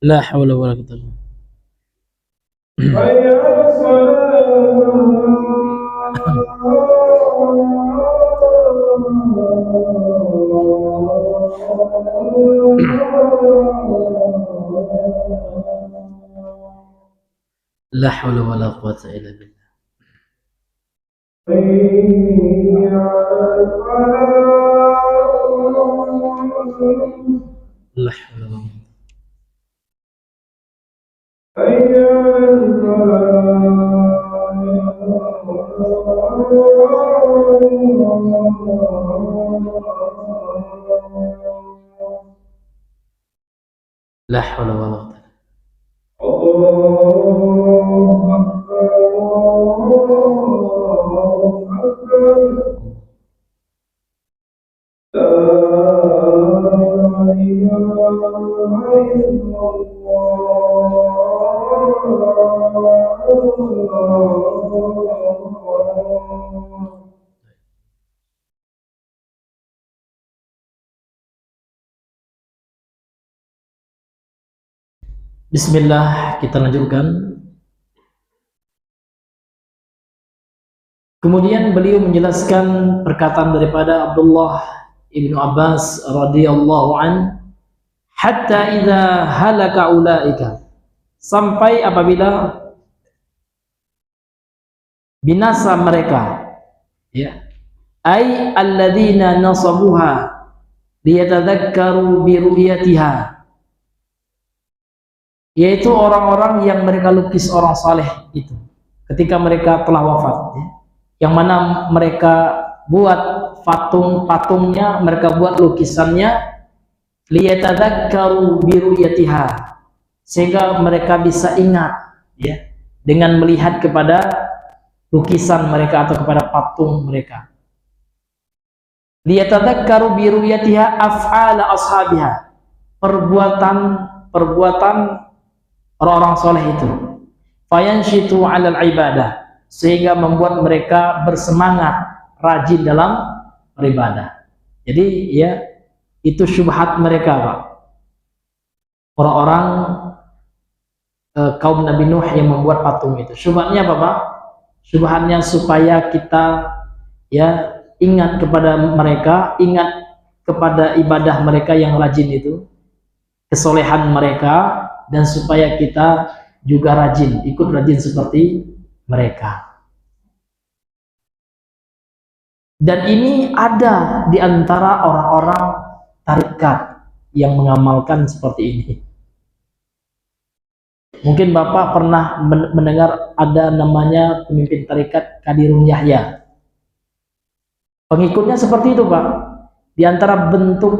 La haula wala quwwata La haula wala quwwata illa billah. La haula wala La haula wala quwwata. Bismillah, kita lanjutkan. Kemudian beliau menjelaskan perkataan daripada Abdullah ibnu Abbas radhiyallahu an, hatta idza halaka ulaika, sampai apabila binasa mereka, ya, ai alladzina nasabuha liyatadzakkaru bi ru'yatiha, yaitu orang-orang yang mereka lukis orang saleh itu ketika mereka telah wafat, ya, yang mana mereka buat patungnya, mereka buat lukisannya, liyatadzakkaru bi ru'yatiha, sehingga mereka bisa ingat, ya, dengan melihat kepada lukisan mereka atau kepada patung mereka. Liyatadzakkaru bi ru'yatiha af'ala ashabiha, perbuatan orang-orang soleh itu, fayanshitu 'alal ibadah, sehingga membuat mereka bersemangat rajin dalam beribadah. Jadi ya, Itu syubhat mereka, Pak. Orang-orang kaum Nabi Nuh yang membuat patung itu. Syubhatnya apa, Pak? Syubhatnya supaya kita ya ingat kepada mereka, ingat kepada ibadah mereka yang rajin itu, kesolehan mereka, dan supaya kita juga rajin, ikut rajin seperti mereka. Dan ini ada di antara orang-orang tarekat yang mengamalkan seperti ini. Mungkin Bapak pernah mendengar ada namanya pemimpin tarekat Qadirun Yahya. Pengikutnya seperti itu, Pak. Di antara bentuk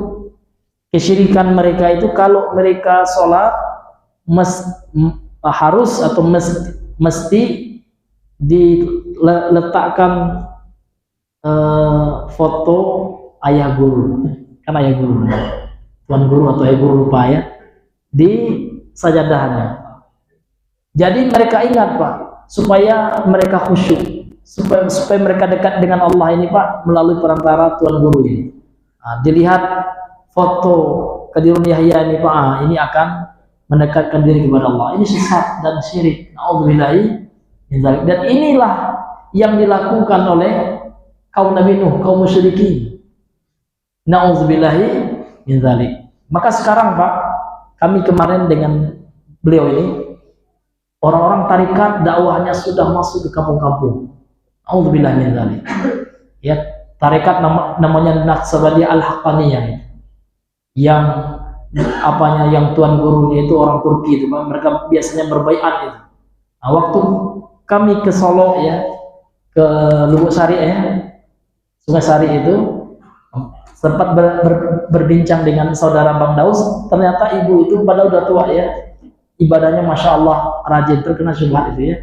kesyirikan mereka itu, kalau mereka sholat harus atau mesti diletakkan foto ayah guru, kan ayah guru, tuan guru atau ayah guru lupa ya, di sajadahnya. Jadi mereka ingat, Pak, supaya mereka khusyuk, supaya mereka dekat dengan Allah ini, Pak, melalui perantara tuan guru ini. Nah, dilihat foto Qadirun Yahya ini, Pak, ini akan mendekatkan diri kepada Allah. Ini sesat dan syirik. Na'udzubillahi min dzalik. Dan inilah yang dilakukan oleh kaum Nabi Nuh, kaum musyrikin. Na'udzubillahi min dzalik. Maka sekarang, Pak, kami kemarin dengan beliau ini, orang-orang tarekat dakwahnya sudah masuk ke kampung-kampung. Na'udzubillahi min dzalik. Ya, tarekat namanya Naqsabandiyah Al-Haqqaniyah, yang apanya, yang tuan gurunya itu orang Turki itu, Pak. Mereka biasanya berbaiat itu. Nah, waktu kami ke Solo ya, ke Lubuk Sari ya, Sungai Sari itu, sempat berbincang dengan saudara Bang Daus. Ternyata ibu itu pada udah tua ya, ibadahnya masya Allah rajin, terkena syubhat itu ya.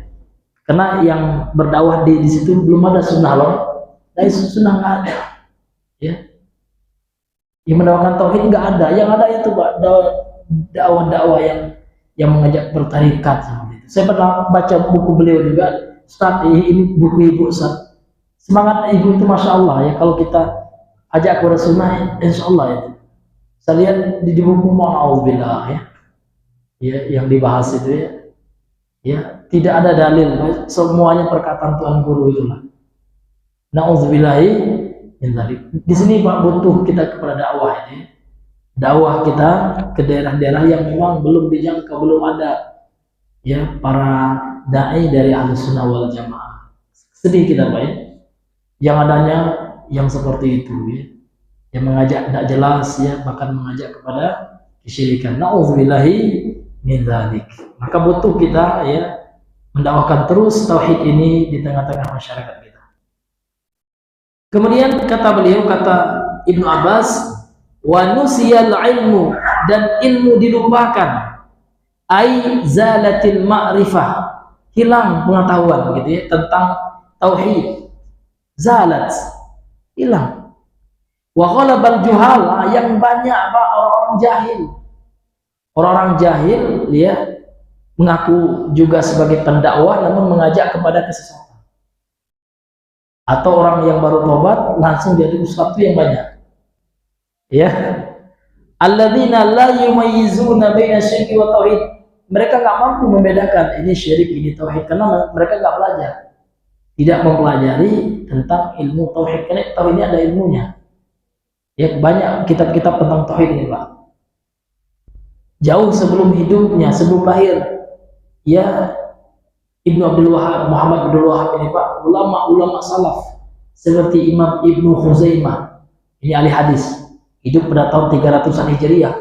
Karena yang berdakwah di situ belum ada sunnah loh, dari sunnah nggak ada, ya. Yang mendakwakan tauhid nggak ada, yang ada itu, Pak, dakwah-dakwah yang mengajak bertarikat seperti itu. Saya pernah baca buku beliau juga, Ustaz, ini buku ibu, Ustaz. Semangat ibu itu masya Allah ya, kalau kita ajak kepada sunnah, insya Allah itu. Saya lihat di buku Ma'aubillah ya, yang dibahas itu ya, tidak ada dalil, semuanya perkataan tuan guru itulah. Na'udzubillahi min dzalik. Di sini, Pak, butuh kita kepada dakwah ini. Dakwah kita ke daerah-daerah yang memang belum dijangkau, belum ada ya para dai dari Ahlussunnah wal Jamaah. Sedih kita, Pak ya. Yang adanya yang seperti itu ya. Yang mengajak tidak jelas ya, bahkan mengajak kepada kesyirikan. Na'udzubillahi min dzalik. Maka butuh kita ya mendakwakan terus tauhid ini di tengah-tengah masyarakat kita. Kemudian kata beliau, kata Ibnu Abbas, wa nusiyal ilmu, dan ilmu dilupakan, ai zalatil ma'rifah, hilang pengetahuan gitu ya tentang tauhid, zalat, hilang. Wa ghalabal juhal, yang banyak, Pak, orang jahil. Orang-orang jahil ya mengaku juga sebagai pendakwah namun mengajak kepada kesesatan. Atau orang yang baru tobat langsung jadi sesuatu yang banyak. Ya. Alladzina la yumayyizuna baina syirki wa tauhid. Mereka nggak mampu membedakan ini syirik, ini tauhid, karena mereka nggak belajar. Tidak mempelajari tentang ilmu tauhid, karena tauhid ini ada ilmunya. Ya, banyak kitab-kitab tentang tauhid ini, Pak. Jauh sebelum hidupnya, sebelum lahir, ya, Ibnu Abdul Wahab, Muhammad Abdul Wahab ini, Pak, ulama-ulama salaf seperti Imam Ibnu Khuzaimah, ini ahli hadis, hidup pada tahun 300-an Hijriah.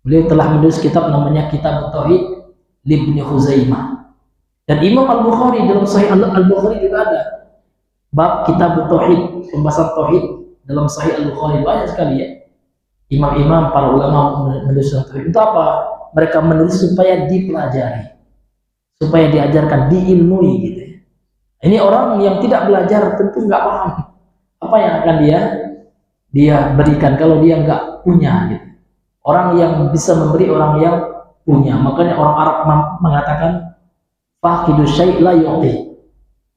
Beliau telah menulis kitab namanya Kitab Tauhid Ibnu Khuzaimah. Dan Imam Al-Bukhari dalam Sahih Al-Bukhari juga ada bab Kitab Tauhid, pembahasan tauhid dalam Sahih Al-Bukhari, banyak sekali ya. Imam-imam, para ulama menulis tauhid. Itu apa? Mereka menulis supaya dipelajari, supaya diajarkan, diilmui gitu ya. Ini orang yang tidak belajar tentu nggak paham apa yang akan dia berikan kalau dia nggak punya gitu. Orang yang bisa memberi, orang yang punya. Makanya orang Arab mengatakan faqidu syai' la yu'ti.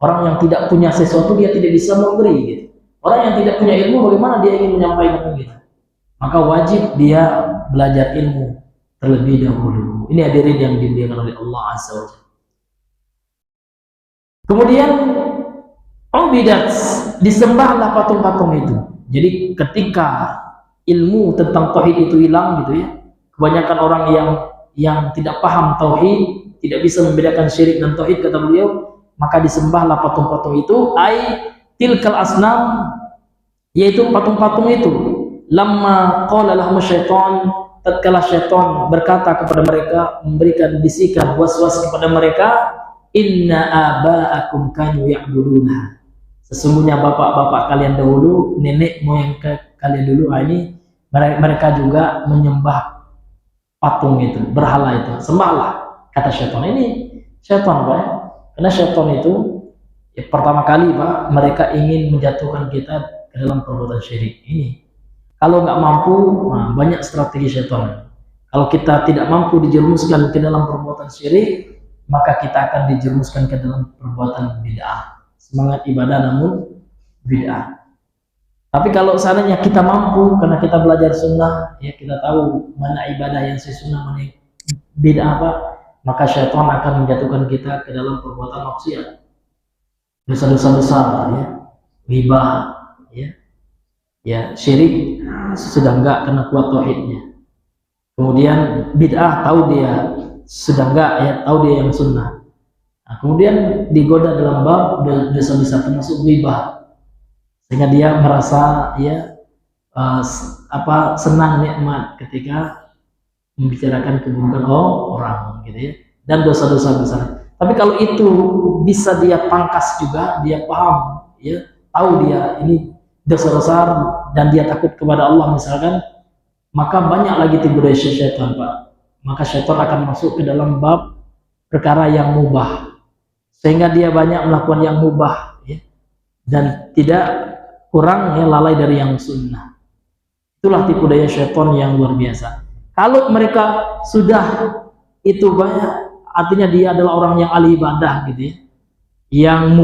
Orang yang tidak punya sesuatu dia tidak bisa memberi gitu. Orang yang tidak punya ilmu bagaimana dia ingin menyampaikan gitu. maka wajib dia belajar ilmu terlebih dahulu. Ini hadirin yang dimuliakan oleh Allah Azza wa Jalla. Kemudian ubidat, disembahlah patung-patung itu. Jadi ketika ilmu tentang tauhid itu hilang gitu ya, kebanyakan orang yang tidak paham tauhid, tidak bisa membedakan syirik dan tauhid, kata beliau, maka disembahlah patung-patung itu, ai tilkal asnam, yaitu patung-patung itu. Lamma qala lahum syaitan, tatkala syaitan berkata kepada mereka, memberikan bisikan was-was kepada mereka, inna aba'akum kanu ya'buduna, sesungguhnya bapak-bapak kalian dahulu, nenek moyang kalian dulu, ini mereka juga menyembah patung itu, berhala itu, sembahlah, kata syaitan. Ini syaitan Pak ya, karena syaitan itu ya, pertama kali Pak, mereka ingin menjatuhkan kita ke dalam perbuatan syirik ini. Kalau nggak mampu, nah, banyak strategi syaitan. Kalau kita tidak mampu dijerumuskan ke dalam perbuatan syirik, maka kita akan dijerumuskan ke dalam perbuatan bid'ah. Semangat ibadah namun bid'ah. Tapi kalau seandainya kita mampu, karena kita belajar sunnah, ya kita tahu mana ibadah yang sesuai sunnah, mana bid'ah apa, maka syaitan akan menjatuhkan kita ke dalam perbuatan maksiat, dosa-dosa besar, ya, ghibah, ya, syirik sudah enggak kena kuat tauhidnya. Kemudian bid'ah, tahu dia sudah enggak, ya, tahu dia yang sunnah. Nah, kemudian digoda dalam bab dosa besar termasuk ghibah, sehingga dia merasa ya senang nikmat ketika membicarakan keburukan orang gitu ya, dan dosa-dosa besar. Tapi kalau itu bisa dia pangkas juga, dia paham ya, tahu dia ini dosa besar dan dia takut kepada Allah misalkan, maka banyak lagi timbul dari syaitan Pak. Maka syaitan akan masuk ke dalam bab perkara yang mubah, sehingga dia banyak melakukan yang mubah ya, dan tidak kurang ya lalai dari yang sunnah. Itulah tipu daya syaitan yang luar biasa. Kalau mereka sudah itu banyak, artinya dia adalah orang yang ahli ibadah gitu ya, yang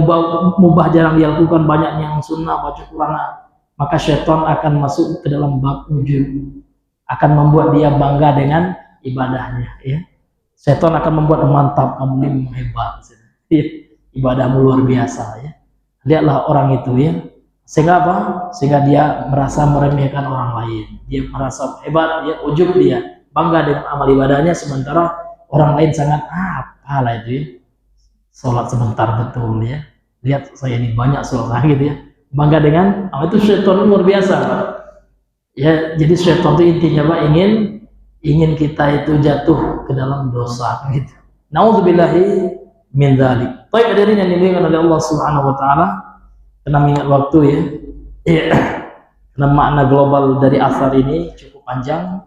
mubah jarang dia lakukan, banyak yang sunnah, baca Quran, maka syaitan akan masuk ke dalam bab ujub, akan membuat dia bangga dengan ibadahnya ya. Syaitan akan membuat mantap, kamu ini hebat ya, ibadahmu luar biasa ya. Lihatlah orang itu ya, sehingga apa? Sehingga dia merasa meremehkan orang lain, dia merasa hebat, dia ujub, dia bangga dengan amal ibadahnya, sementara orang lain sangat apalah itu ya, sholat sebentar betul ya, lihat saya ini banyak sholat gitu ya, bangga dengan itu. Syaitan luar biasa ya. Jadi syaitan itu intinya Pak, ingin kita itu jatuh ke dalam dosa gitu. Nauzubillahi min dzalik. Baik hadirin yang dimuliakan oleh Allah Subhanahu wa taala, karena mengingat waktu ya, karena makna global dari asar ini cukup panjang,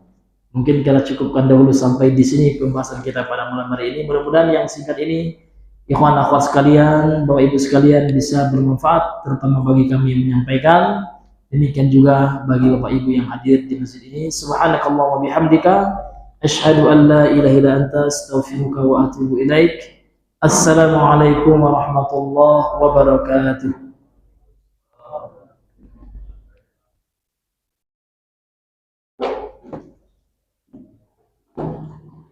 mungkin kita cukupkan dahulu sampai di sini pembahasan kita pada malam hari ini. Mudah-mudahan yang singkat ini, ikhwan akhwat sekalian, bapak ibu sekalian, bisa bermanfaat, terutama bagi kami yang menyampaikan. Demikian juga bagi bapak ibu yang hadir di masjid ini. Subhanakallah wa bihamdika, asyhadu an la ilaha illa anta, astaghfiruka wa atubu ilaik. Assalamualaikum warahmatullahi wabarakatuh.